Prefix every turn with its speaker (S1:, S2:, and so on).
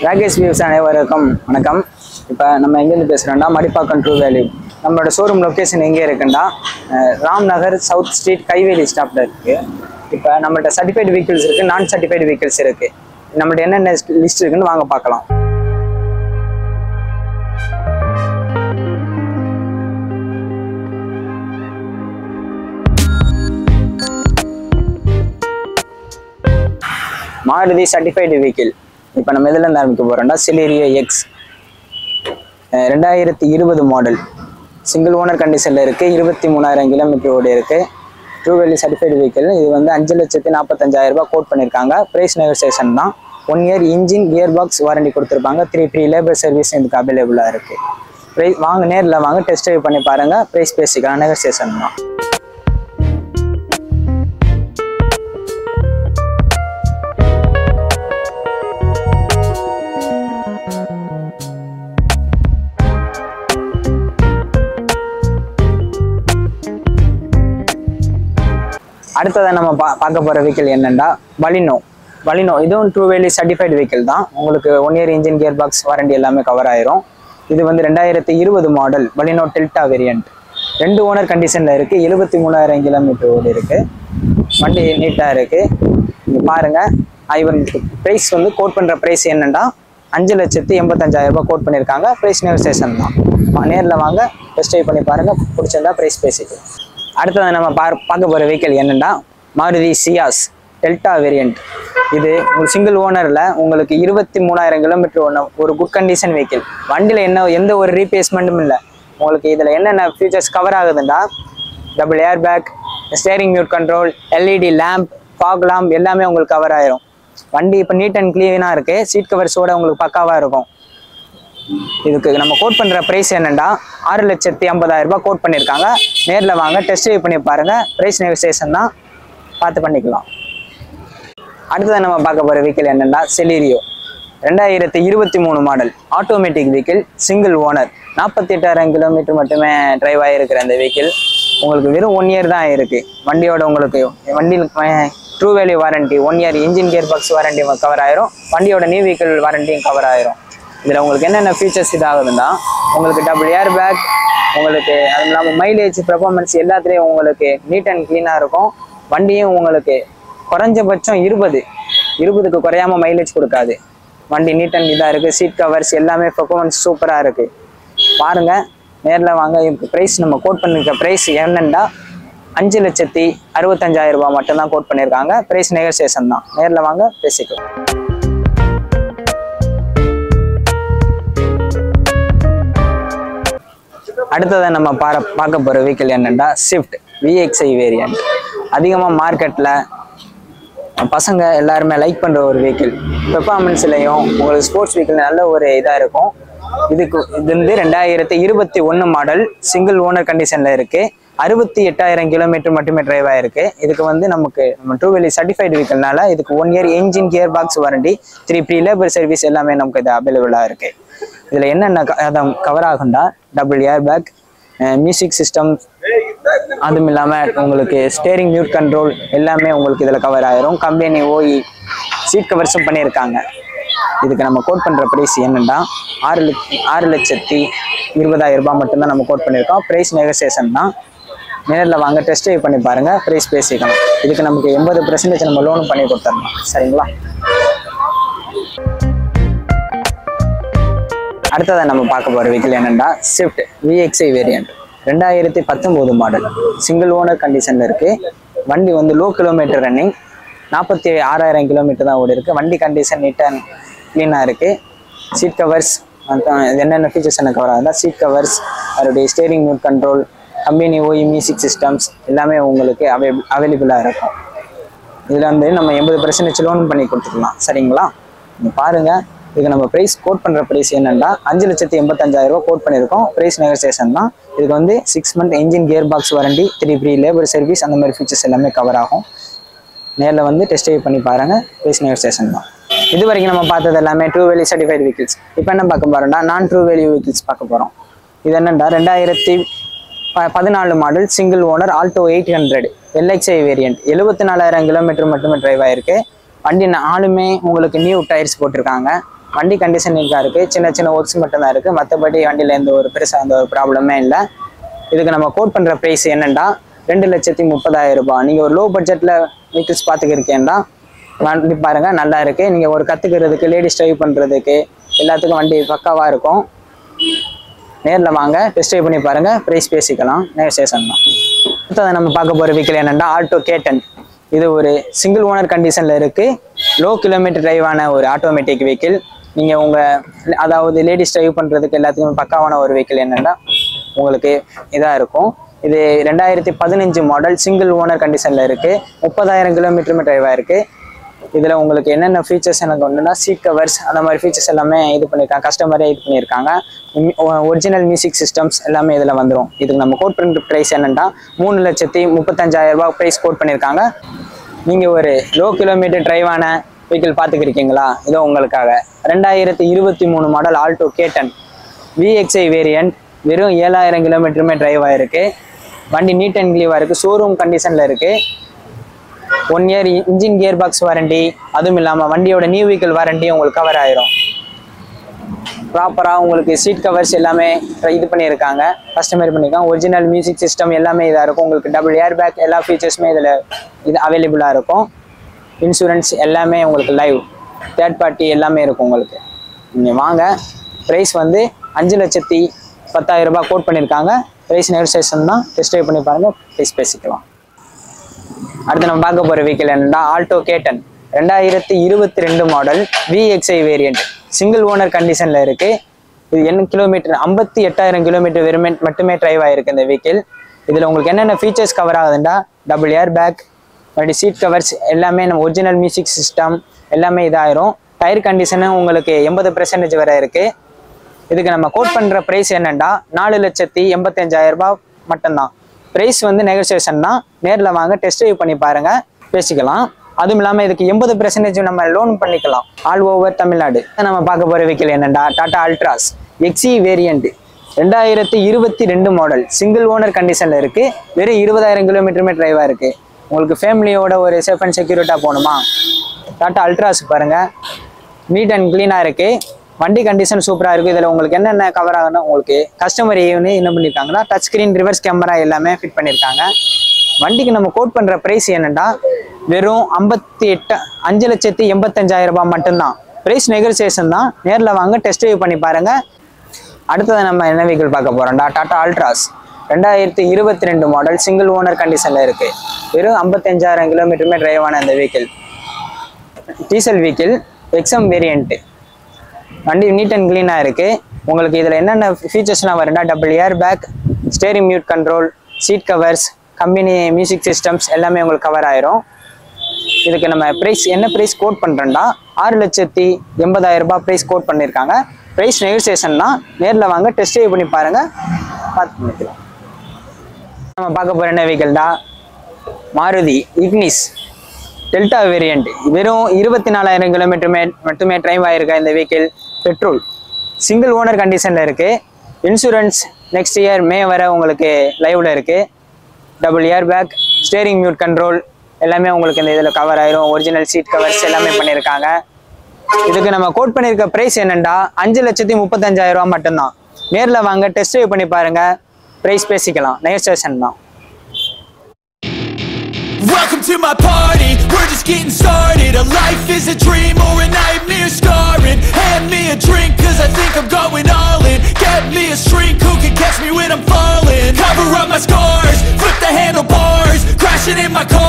S1: Rakesh views அனைவருக்கும் வணக்கம். இப்போ நம்ம எங்கேருந்து பேசுகிறோம்னா மடிப்பாக்கம் ட்ரூ வேல்யூ. நம்மளோட ஷோரூம் லொக்கேஷன் எங்கே இருக்குன்னா ராம் நகர் சவுத் ஸ்ட்ரீட் கைவேலி ஸ்டாப்பில் இருக்குது. இப்போ நம்மள்ட்ட சர்டிஃபைடு வெஹிக்கிள்ஸ் இருக்குது, நான் சர்டிஃபைடு வெஹிக்கிள்ஸ் இருக்குது. நம்மள்ட்ட என்னென்ன லிஸ்ட் இருக்குன்னு வாங்க பார்க்கலாம். மாருதி சர்டிஃபைடு வெஹிக்கிள் இப்போ நம்ம எதுலேருந்து ஆரம்பிக்க போகிறோம்னா Celerio X 2020 model single owner கண்டிஷனில் இருக்குது. 23,000 கிலோமீட்டர் ஓடி இருக்குது. True value certified vehicle. இது வந்து 5,45,000 கோட் பண்ணியிருக்காங்க. ப்ரைஸ் நெகோசியேஷன் தான். 1 year engine gear box warranty கொடுத்துருப்பாங்க. 3 ஃப்ரீ லேபர் சர்வீஸ் இதுக்கு அவைலபிளாக இருக்குது. ப்ரைஸ் வாங்க, நேரில் வாங்க, டெஸ்ட் ட்ரைவ் பண்ணி பாருங்கள். ப்ரைஸ் பேசிக்கலாம், நெகோசியேஷன் தான். அடுத்ததை நம்ம பார்க்க போகிற வெஹிக்கிள் என்னென்னா பலினோ. இதுவும் ட்ரூ வேல்யூ சர்டிஃபைடு வெஹிக்கிள் தான். உங்களுக்கு 1 year engine gear box warranty எல்லாமே கவர் ஆயிரும். இது வந்து 2020 model Baleno delta variant. 2 owner கண்டிஷனில் இருக்குது. 73,000 கிலோமீட்டர் ஓடி இருக்குது. வண்டி நீட்டாக இருக்குது. நீங்கள் பாருங்கள். இவருக்கு ப்ரைஸ் வந்து கோட் பண்ணுற ப்ரைஸ் என்னென்னா 5,85,000 கோட் பண்ணியிருக்காங்க. ப்ரைஸ் நெகோசியேஷன் தான். நேரில் வாங்க, டெஸ்ட் ட்ரைவ் பண்ணி பாருங்கள். பிடிச்சிருந்தா ப்ரைஸ் பேசிக்கலாம். அடுத்தது நம்ம பார்க்க போகிற வெஹிக்கிள் என்னென்னா மாருதி சியாஸ் டெல்டா வேரியண்ட். இது ஒரு சிங்கிள் ஓனரில் உங்களுக்கு 23,000 கிலோமீட்டர் ஒரு குட் கண்டிஷன் வெஹிக்கிள். வண்டியில் எந்த ஒரு ரீப்ளேஸ்மெண்ட்டும் இல்லை. உங்களுக்கு இதில் என்னென்ன ஃபீச்சர்ஸ் கவர் ஆகுதுன்னா double air bag, steering mute control, LED lamp, fog lamp எல்லாமே உங்களுக்கு கவர் ஆயிரும். வண்டி இப்போ நீட் அண்ட் க்ளீனாக இருக்குது. சீட் கவர்ஸோட உங்களுக்கு பக்காவாக இருக்கும். இதுக்கு நம்ம கோட் பண்ணுற ப்ரைஸ் என்னென்னா 6,50,000 கோட் பண்ணியிருக்காங்க. நேரில் வாங்க, டெஸ்ட் ட்ரைவ் பண்ணி பாருங்கள். ப்ரைஸ் நெகோசியேஷன் தான், பார்த்து பண்ணிக்கலாம். அடுத்தது நம்ம பார்க்க போகிற வெஹிக்கிள் என்னென்னா Celerio 2023 model automatic vehicle, single owner. 48,000 kilometre மட்டுமே டிரைவ் ஆகிருக்கிற அந்த வெஹிக்கிள் உங்களுக்கு வெறும் 1 இயர் தான் இருக்குது. வண்டியோட உங்களுக்கு வண்டியில் true value warranty 1 year engine gear box warranty cover ஆயிரும். வண்டியோட நியூ வெஹிக்கிள் வாரண்டியும் கவர் ஆயிரும். இதில் உங்களுக்கு என்னென்ன ஃபீச்சர்ஸ் இதாகுதுன்னா உங்களுக்கு டபுள் ஏர் பேக், உங்களுக்கு அது இல்லாமல் மைலேஜ், பெர்ஃபார்மன்ஸ் எல்லாத்துலேயும் உங்களுக்கு நீட் அண்ட் க்ளீனாக இருக்கும். வண்டியும் உங்களுக்கு குறைஞ்சபட்சம் 20க்கு குறையாமல் மைலேஜ் கொடுக்காது. வண்டி நீட் அண்ட் இதாக இருக்குது. சீட் கவர்ஸ் எல்லாமே பெர்ஃபார்மன்ஸ் சூப்பராக இருக்குது. பாருங்கள், நேரில் வாங்க. இதுக்கு ப்ரைஸ் நம்ம கோட் பண்ணியிருக்க ப்ரைஸ் என்னென்னா 5,65,000 மட்டும்தான் கோட் பண்ணியிருக்காங்க. ப்ரைஸ் நெகோசியேஷன் தான். நேரில் வாங்க, பேசிக்கலாம். அடுத்ததை நம்ம பார்க்க போகிற வெஹிக்கிள் என்னென்னா ஸ்விஃப்ட் VXI வேரியண்ட். அதிகமாக மார்க்கெட்டில் பசங்க எல்லாருமே லைக் பண்ணுற ஒரு வெஹிக்கிள். பெர்ஃபார்மன்ஸ்லையும் உங்களுக்கு ஸ்போர்ட்ஸ் வெஹிக்கிள் நல்ல ஒரு இதாக இருக்கும். இது வந்து 2021 மாடல் சிங்கிள் ஓனர் கண்டிஷனில் இருக்குது. 68,000 கிலோமீட்டர் மட்டுமே டிரைவ் ஆகிருக்கு. இதுக்கு வந்து நம்ம ட்ரூ வேல்யூ சர்டிஃபைடு வெஹிக்கிள்னால இதுக்கு 1 year engine gear box warranty, 3 free labour service எல்லாமே நமக்கு இது அவைலபிளாக இருக்குது. இதில் என்னென்ன கவர் ஆகும்னா double air back, music system, அதுவும் இல்லாமல் உங்களுக்கு ஸ்டேரிங் மியூட் கண்ட்ரோல் எல்லாமே உங்களுக்கு இதில் கவர் ஆயிரும். கம்பெனி OE சீட் கவர்ஸும் பண்ணியிருக்காங்க. இதுக்கு நம்ம கோட் பண்ணுற ப்ரைஸ் என்னென்னா 6,20,000 மட்டும்தான் நம்ம கோட் பண்ணியிருக்கோம். ப்ரைஸ் நெகோசியேஷன் தான். நேரில் வாங்க, டெஸ்ட் ட்ரைவ் பண்ணி பாருங்கள். ப்ரைஸ் பேசிக்கலாம். இதுக்கு நமக்கு 80% நம்ம லோனும் பண்ணி கொடுத்துடலாம். சரிங்களா? அடுத்ததை நம்ம பார்க்க போகிற வெஹிக்கிள் என்னென்னா Swift VXI variant 2019 model single owner கண்டிஷனில் இருக்குது. வண்டி வந்து லோ கிலோமீட்டர் ரன்னிங், 46,000 கிலோமீட்டர் தான் ஓடி இருக்குது. வண்டி கண்டிஷன் நீட் அண்ட் க்ளீனாக இருக்குது. சீட் கவர்ஸ் என்னென்ன ஃபீச்சர்ஸ் என்ன கவர் ஆகுதுன்னா சீட் கவர்ஸ், அதோடைய steering mute control, company OE music systems எல்லாமே உங்களுக்கு அவைலபிளாக இருக்கும். இதில் வந்து நம்ம 80% லோன் பண்ணி கொடுத்துக்கலாம். சரிங்களா? நீங்கள் பாருங்கள். இதுக்கு நம்ம ப்ரைஸ் கோட் பண்ணுற ப்ரைஸ் என்னென்னா 5,85,000 கோட் பண்ணியிருக்கோம். ப்ரைஸ் நெகோசியேஷன் தான். இதுக்கு வந்து 6 month engine gear box warranty, 3 free labour service அந்த மாதிரி ஃபீச்சர்ஸ் எல்லாமே கவர் ஆகும். நேரில் வந்து டெஸ்ட் ட்ரைவ் பண்ணி பாருங்கள். ப்ரைஸ் நெகோசியேஷன் தான். இது வரைக்கும் நம்ம பார்த்தது எல்லாமே ட்ரூ வேல்யூ சர்டிஃபைடு வெஹிக்கிள்ஸ். இப்போ என்ன பார்க்க போகிறோம்னா நான் ட்ரூ வேல்யூ வெஹிக்கிள்ஸ் பார்க்க போகிறோம். இது என்னென்னா 2014 model single owner Alto 800 LXI variant. 74,000 kilometre மட்டுமே டிரைவ் ஆயிருக்கு. வண்டி நாலுமே உங்களுக்கு நியூ டயர்ஸ் போட்டிருக்காங்க. வண்டி கண்டிஷன் நீட்டாக இருக்குது. சின்ன சின்ன ஒர்க்ஸ் மட்டும் தான் இருக்குது. மற்றபடி வண்டியில் எந்த ஒரு பெருசாக எந்த ஒரு ப்ராப்ளமே இல்லை. இதுக்கு நம்ம கோட் பண்ணுற ப்ரைஸ் என்னென்னா 2,30,000 ரூபாய். நீங்கள் ஒரு லோ பட்ஜெட்டில் வெஹிக்கிள்ஸ் பார்த்துக்கிருக்கேன்டா வண்டி பாருங்கள், நல்லா இருக்குது. நீங்கள் ஒரு கற்றுக்கிறதுக்கு, லேடிஸ் ட்ரைவ் பண்ணுறதுக்கு எல்லாத்துக்கும் வண்டி பக்காவாக இருக்கும். நேரில் வாங்க, டெஸ்ட் ட்ரைவ் பண்ணி பாருங்கள், ப்ரைஸ் பேசிக்கலாம், நெகோசியேஷன் தான். அடுத்தது நம்ம பார்க்க போகிற வெஹிக்கிள் என்னென்னா ஆல்டோ K10. இது ஒரு சிங்கிள் ஓனர் கண்டிஷனில் இருக்குது. லோ கிலோமீட்டர் டிரைவான ஒரு ஆட்டோமேட்டிக் வெஹிக்கிள். நீங்கள் அதாவது லேடிஸ் ட்ரைவ் பண்ணுறதுக்கு எல்லாத்துக்குமே பக்காவான ஒரு வெஹிக்கிள் என்னென்னா உங்களுக்கு இதாக இருக்கும். இது 2015 மாடல், சிங்கிள் ஓனர் கண்டிஷனில் இருக்குது. 30,000 கிலோமீட்டருமே டிரைவ் ஆகிருக்கு. இதில் உங்களுக்கு என்னென்ன ஃபீச்சர்ஸ் எனக்கு ஒன்றுனா சீட் கவர்ஸ் அந்த மாதிரி ஃபீச்சர்ஸ் எல்லாமே இது பண்ணியிருக்காங்க, கஸ்டமரே இது பண்ணியிருக்காங்க. ஒரிஜினல் மியூசிக் சிஸ்டம்ஸ் எல்லாமே இதில் வந்துடும். இதுக்கு நம்ம கோட் பண்ணுற ப்ரைஸ் என்னென்னா 3,35,000 ரூபாய் ப்ரைஸ் கோட் பண்ணியிருக்காங்க. நீங்கள் ஒரு லோ கிலோமீட்டர் டிரைவான வெஹிக்கிள் பார்த்துக்கிருக்கீங்களா? இதோ உங்களுக்காக 2023 model Alto K10 VXI variant. வெறும் 7,000 கிலோமீட்டருமே டிரைவ் ஆகிருக்கு. வண்டி நீட் அண்ட் கிளீவாக இருக்குது. ஷோரூம் கண்டிஷனில் இருக்குது. 1 year engine gear box warranty, அதுவும் இல்லாமல் வண்டியோட நியூ வெஹிக்கிள் வாரண்டி உங்களுக்கு கவர் ஆயிரும். ப்ராப்பராக உங்களுக்கு சீட் கவர்ஸ் எல்லாமே இது பண்ணியிருக்காங்க, கஸ்டமைஸ் பண்ணியிருக்காங்க. ஒரிஜினல் மியூசிக் சிஸ்டம் எல்லாமே இதாக இருக்கும். உங்களுக்கு டபுள் ஏர் பேக் எல்லா ஃபீச்சர்ஸுமே இதில் இது அவைலபிளாக இருக்கும். இன்சூரன்ஸ் எல்லாமே உங்களுக்கு லைவ், தேர்ட் பார்ட்டி எல்லாமே இருக்கும் உங்களுக்கு. நீங்கள் வாங்க. ப்ரைஸ் வந்து 5,10,000 ரூபாய் கோட் பண்ணியிருக்காங்க. ப்ரைஸ் நெகோசியேஷன் தான். டெஸ்ட் ட்ரைவ் பண்ணி பாருங்கள், ப்ரைஸ் பேசிக்கலாம். அடுத்து நம்ம பார்க்க போகிற வெஹிக்கிள் என்னென்னா Alto K10 2022 model VXI variant. Single owner கண்டிஷனில் இருக்குது. இது என்ன கிலோமீட்டர் 58,000 கிலோமீட்டர் வெறுமே மட்டுமே டிரைவ் ஆகிருக்கு இந்த வெஹிக்கிள். இதில் உங்களுக்கு என்னென்ன ஃபீச்சர்ஸ் கவர் ஆகுதுன்னா டபுள் ஏர் பேக், மறுபடியும் சீட் கவர்ஸ் எல்லாமே நம்ம ஒரிஜினல் மியூசிக் சிஸ்டம் எல்லாமே இதாயிரும். டயர் கண்டிஷனும் உங்களுக்கு 80% வரை இருக்குது. இதுக்கு நம்ம கோட் பண்ணுற ப்ரைஸ் என்னென்னா 4,85,000 ரூபாய் மட்டும்தான். ப்ரைஸ் வந்து நெகோசியேஷன் தான். நேரில் வாங்க, டெஸ்ட் ட்ரைவ் பண்ணி பாருங்கள், பேசிக்கலாம். அதுவும் இல்லாமல் இதுக்கு 80% நம்ம லோன் பண்ணிக்கலாம் ஆல் ஓவர் தமிழ்நாடு. நம்ம பார்க்க போகிற வெஹிக்கிள் என்னென்னா Tata அல்ட்ராஸ் XE variant 2022 model, single owner கண்டிஷனில் இருக்குது. வெறும் 20,000 கிலோமீட்டருமே டிரைவாக இருக்குது. உங்களுக்கு ஃபேமிலியோட ஒரு சேஃப் அண்ட் செக்யூரிட்டாக போகணுமா? டாடா அல்ட்ராஸ் பாருங்கள், நீட் அண்ட் க்ளீனாக இருக்குது. வண்டி கண்டிஷன் சூப்பராக இருக்குது. இதில் உங்களுக்கு என்னென்ன கவர் ஆகுனா உங்களுக்கு கஸ்டமர் என்ன பண்ணியிருக்காங்கன்னா டச் ஸ்க்ரீன், ரிவர்ஸ் கேமரா எல்லாமே ஃபிட் பண்ணியிருக்காங்க. வண்டிக்கு நம்ம கோட் பண்ணுற ப்ரைஸ் என்னென்னா வெறும் 5,85,000 ரூபாய் மட்டும்தான். ப்ரைஸ் நெகோசியேஷன் தான். நேரில் வாங்க, டெஸ்ட் ட்ரைவ் பண்ணி பாருங்கள். அடுத்தது நம்ம என்ன வெஹிக்கிள் பார்க்க போகிறோம்டா Tata Altroz 2022 model, single owner கண்டிஷனில் இருக்குது. வெறும் 55,000 கிலோமீட்டருமே டிரைவான இந்த vehicle. Diesel vehicle, XM variant. வண்டி நீட் அண்ட் க்ளீனாக இருக்குது. உங்களுக்கு இதில் என்னென்ன ஃபீச்சர்ஸ்லாம் வரும்னா double air bag, steering mute control, seat covers, company music systems எல்லாமே உங்களுக்கு கவர் ஆயிரும். இதுக்கு நம்ம ப்ரைஸ் என்ன ப்ரைஸ் கோட் பண்ணுறோன்னா 6,80,000 ரூபாய் ப்ரைஸ் கோட் பண்ணியிருக்காங்க. ப்ரைஸ் நெகோசியேஷன் தான். நேரில் வாங்க, டெஸ்ட் ட்ரைவ் பண்ணி பாருங்கள், பார்த்து பண்ணிக்கலாம். நம்ம பார்க்க போகிற என்ன வெஹிக்கிள்டா மாருதி இக்னிஸ் டெல்டா வேரியண்ட். வெறும் 24,000 கிலோமீட்டர் மட்டுமே டிரைவ் ஆகிருக்கா இந்த வெஹிக்கிள். பெட்ரோல், சிங்கிள் ஓனர் கண்டிஷனில் இருக்குது. இன்சூரன்ஸ் நெக்ஸ்ட் இயர் மே வரை உங்களுக்கு லைவில் இருக்குது. Double air bag, steering mute control எல்லாமே உங்களுக்கு இந்த இதில் கவர் ஆயிரும். ஒரிஜினல் சீட் கவர்ஸ் எல்லாமே பண்ணியிருக்காங்க. இதுக்கு நம்ம கோட் பண்ணியிருக்க ப்ரைஸ் என்னென்னா 5,35,000 ரூபா மட்டும்தான். நேரில் வாங்க, டெஸ்ட் ட்ரைவ் பண்ணி பாருங்கள், ப்ரைஸ் பேசிக்கலாம், நெகோசியேஷன் தான்.
S2: Welcome to my party, we're just getting started. A life is a dream or a nightmare scarring. Hand me a drink cause I think I'm going all in. Get me a shrink who can catch me when I'm falling. Cover up my scars, flip the handlebars, crashing in my car.